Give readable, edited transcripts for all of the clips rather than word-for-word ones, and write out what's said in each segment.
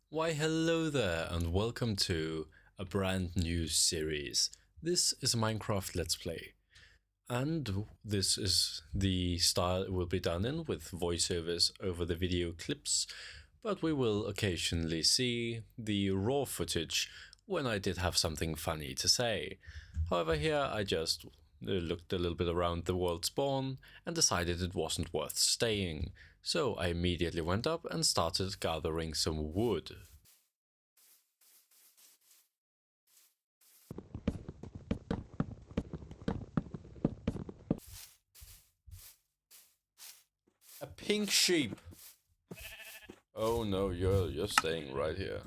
Why hello there and welcome to a brand new series. This is a Minecraft Let's Play and this is the style it will be done in with voiceovers over the video clips, but we will occasionally see the raw footage when I did have something funny to say. However, here I just looked a little bit around the world spawn and decided it wasn't worth staying, so I immediately went up and started gathering some wood. A pink sheep. Oh no, you're staying right here.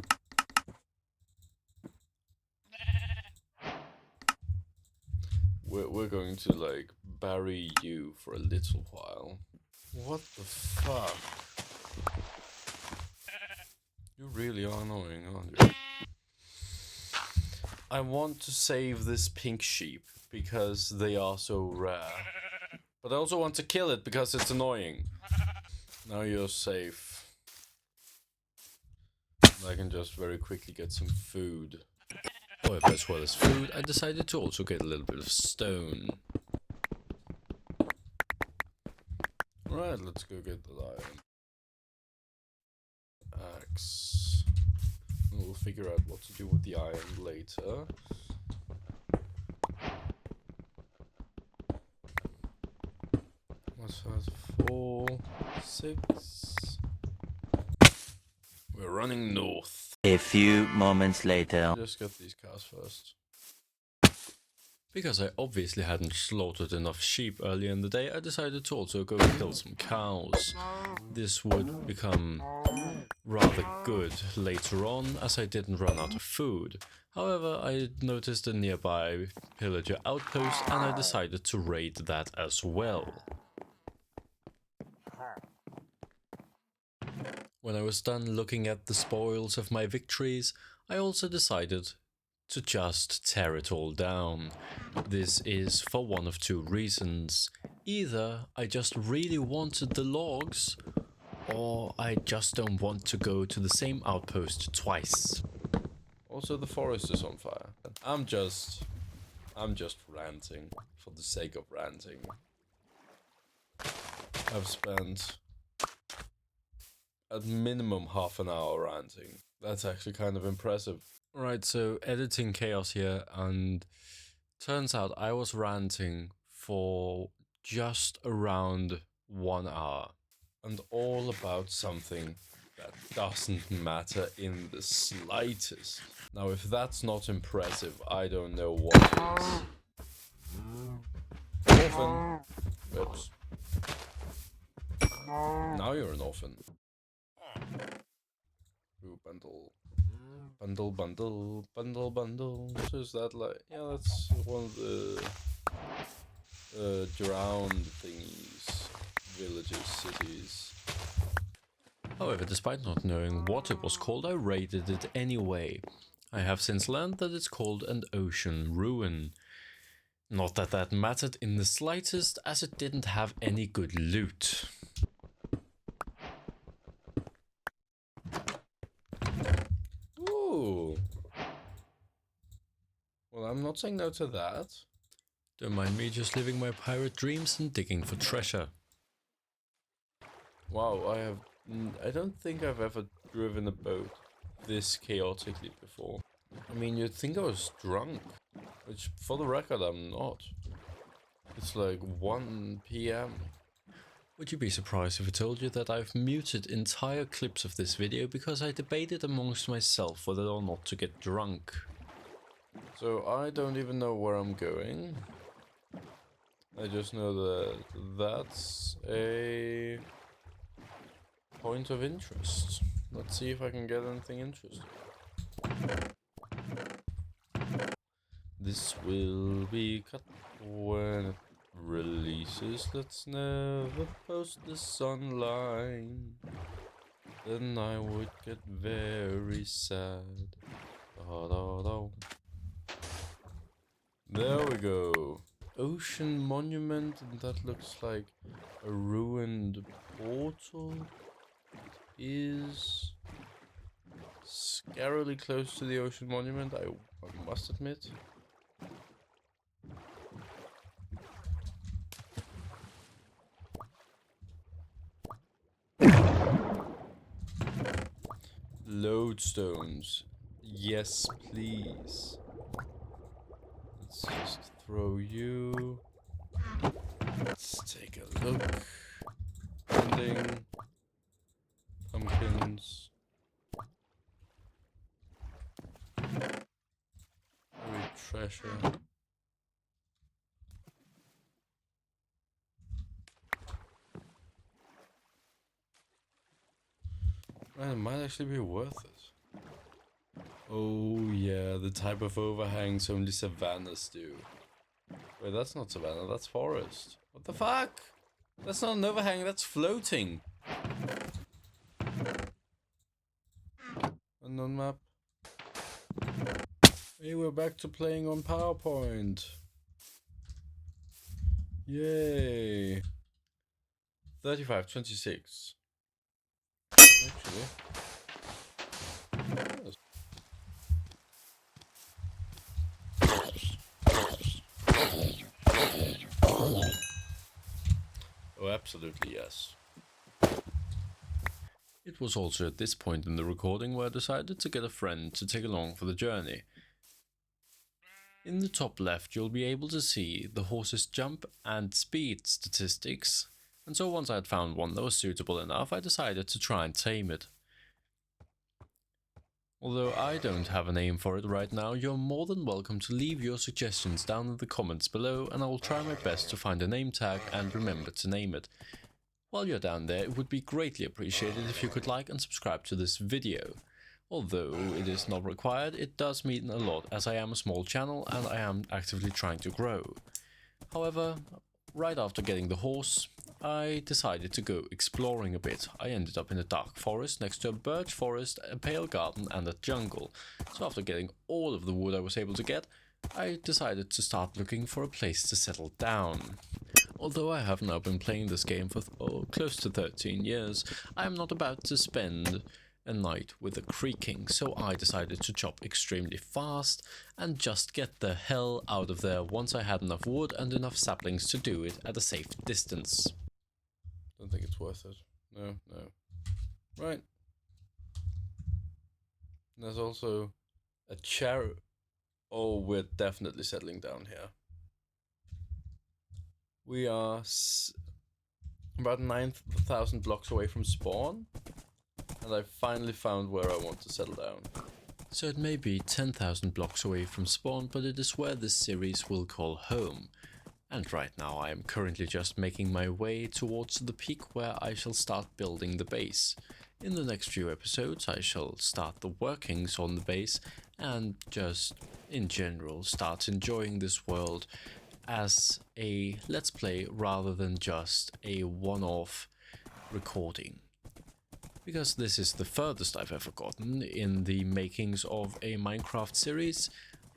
We're going to like bury you for a little while. What the fuck? You really are annoying, aren't you? I want to save this pink sheep because they are so rare. But I also want to kill it because it's annoying. Now you're safe. I can just very quickly get some food. However, as well as food, I decided to also get a little bit of stone. Alright, let's go get the iron axe. We'll figure out what to do with the iron later. What's that? 4, 6. We're running north. A few moments later. Just get these cars first. Because I obviously hadn't slaughtered enough sheep earlier in the day, I decided to also go kill some cows. This would become rather good later on, as I didn't run out of food. However, I noticed a nearby pillager outpost and I decided to raid that as well. When I was done looking at the spoils of my victories, I also decided to just tear it all down. This is for one of two reasons. Either I just really wanted the logs, or I just don't want to go to the same outpost twice. Also, the forest is on fire. I'm just ranting for the sake of ranting. I've spent at minimum half an hour ranting. That's actually kind of impressive. Right, so editing chaos here, and turns out I was ranting for just around 1 hour. And all about something that doesn't matter in the slightest. Now, if that's not impressive, I don't know what is. Orphan. Oops. Now you're an orphan. Ooh, bundle. Bundle, bundle, bundle, bundle. So is that like... Yeah, that's one of the drowned thingies. Villages, cities. However, despite not knowing what it was called, I raided it anyway. I have since learned that it's called an ocean ruin. Not that that mattered in the slightest, as it didn't have any good loot. Ooh. Well, I'm not saying no to that. Don't mind me just living my pirate dreams and digging for treasure. Wow, I don't think I've ever driven a boat this chaotically before. I mean, you'd think I was drunk, which for the record I'm not. It's like 1 PM. Would you be surprised if I told you that I've muted entire clips of this video because I debated amongst myself whether or not to get drunk? So I don't even know where I'm going. I just know that that's a point of interest. Let's see if I can get anything interesting. This will be cut when it releases. Let's never post this online. Then I would get very sad. Da, da, da. There we go. Ocean monument, and that looks like a ruined portal. Is scarily close to the ocean monument, I must admit. Lodestones. Yes, please. Let's just throw you. Let's take a look. Ending. Pumpkins. Buried treasure. Man, it might actually be worth it. Oh yeah, the type of overhangs only savannas do. Wait, that's not savanna, that's forest. What the fuck? That's not an overhang, that's floating. Unknown map. Hey, we're back to playing on PowerPoint. Yay. 35:26. Actually. Yes. Oh, absolutely yes. It was also at this point in the recording where I decided to get a friend to take along for the journey. In the top left you'll be able to see the horse's jump and speed statistics, and so once I had found one that was suitable enough, I decided to try and tame it. Although I don't have a name for it right now, you're more than welcome to leave your suggestions down in the comments below, and I will try my best to find a name tag and remember to name it. While you're down there, it would be greatly appreciated if you could like and subscribe to this video. Although it is not required, it does mean a lot as I am a small channel and I am actively trying to grow. However, right after getting the horse, I decided to go exploring a bit. I ended up in a dark forest next to a birch forest, a pale garden and a jungle. So after getting all of the wood I was able to get, I decided to start looking for a place to settle down. Although I have now been playing this game for close to 13 years, I am not about to spend a night with a creaking, so I decided to chop extremely fast and just get the hell out of there once I had enough wood and enough saplings to do it at a safe distance. Don't think it's worth it. No. Right. There's also a chair. Oh, we're definitely settling down here. We are about 9,000 blocks away from spawn, and I finally found where I want to settle down. So it may be 10,000 blocks away from spawn, but it is where this series will call home. And right now I am currently just making my way towards the peak where I shall start building the base. In the next few episodes I shall start the workings on the base and just in general start enjoying this world as a let's play rather than just a one-off recording. Because this is the furthest I've ever gotten in the makings of a Minecraft series,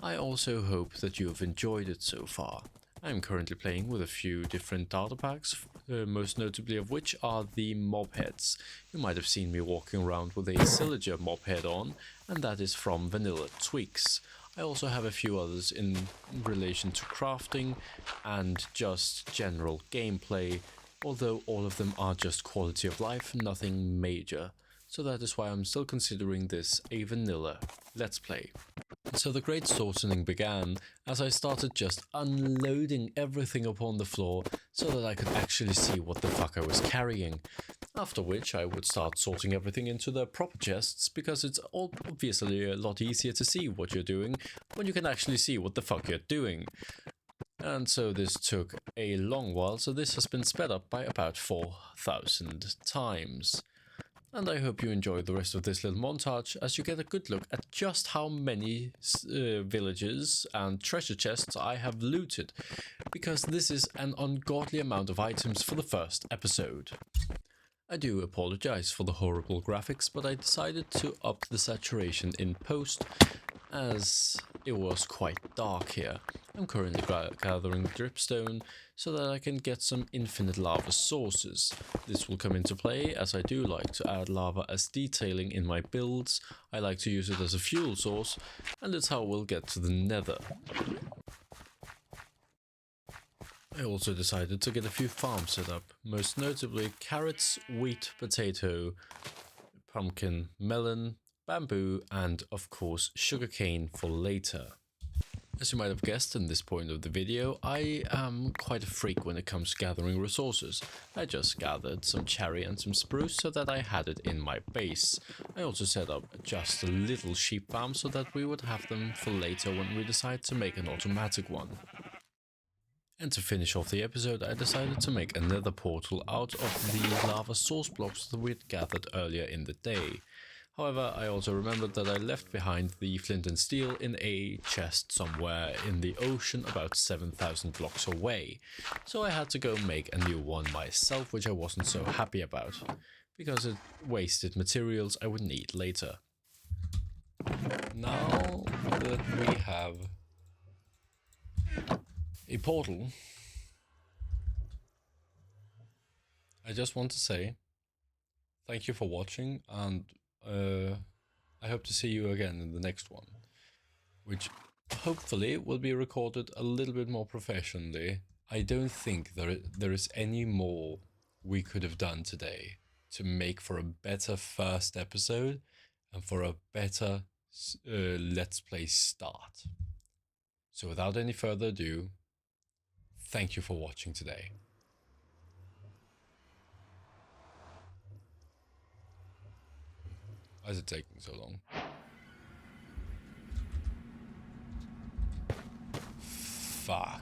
I also hope that you have enjoyed it so far. I'm currently playing with a few different data packs, most notably of which are the mob heads. You might have seen me walking around with a Sillager mob head on, and that is from Vanilla Tweaks. I also have a few others in relation to crafting and just general gameplay, although all of them are just quality of life, nothing major. So that is why I'm still considering this a vanilla let's play. So the great sorting began as I started just unloading everything upon the floor so that I could actually see what the fuck I was carrying. After which I would start sorting everything into their proper chests, because it's obviously a lot easier to see what you're doing when you can actually see what the fuck you're doing. And so this took a long while, so this has been sped up by about 4,000 times. And I hope you enjoy the rest of this little montage as you get a good look at just how many villages and treasure chests I have looted, because this is an ungodly amount of items for the first episode. I do apologize for the horrible graphics, but I decided to up the saturation in post as it was quite dark here. I'm currently gathering dripstone so that I can get some infinite lava sources. This will come into play as I do like to add lava as detailing in my builds. I like to use it as a fuel source, and that's how we'll get to the nether. I also decided to get a few farms set up, most notably carrots, wheat, potato, pumpkin, melon, bamboo, and of course sugarcane for later. As you might have guessed in this point of the video, I am quite a freak when it comes to gathering resources. I just gathered some cherry and some spruce so that I had it in my base. I also set up just a little sheep farm so that we would have them for later when we decide to make an automatic one. And to finish off the episode, I decided to make another portal out of the lava source blocks that we'd gathered earlier in the day. However, I also remembered that I left behind the flint and steel in a chest somewhere in the ocean about 7,000 blocks away. So I had to go make a new one myself, which I wasn't so happy about, because it wasted materials I would need later. Now that we have a portal, I just want to say thank you for watching, and I hope to see you again in the next one, which hopefully will be recorded a little bit more professionally. I don't think there is any more we could have done today to make for a better first episode and for a better Let's Play start. So without any further ado, thank you for watching today. Why is it taking so long? Fuck.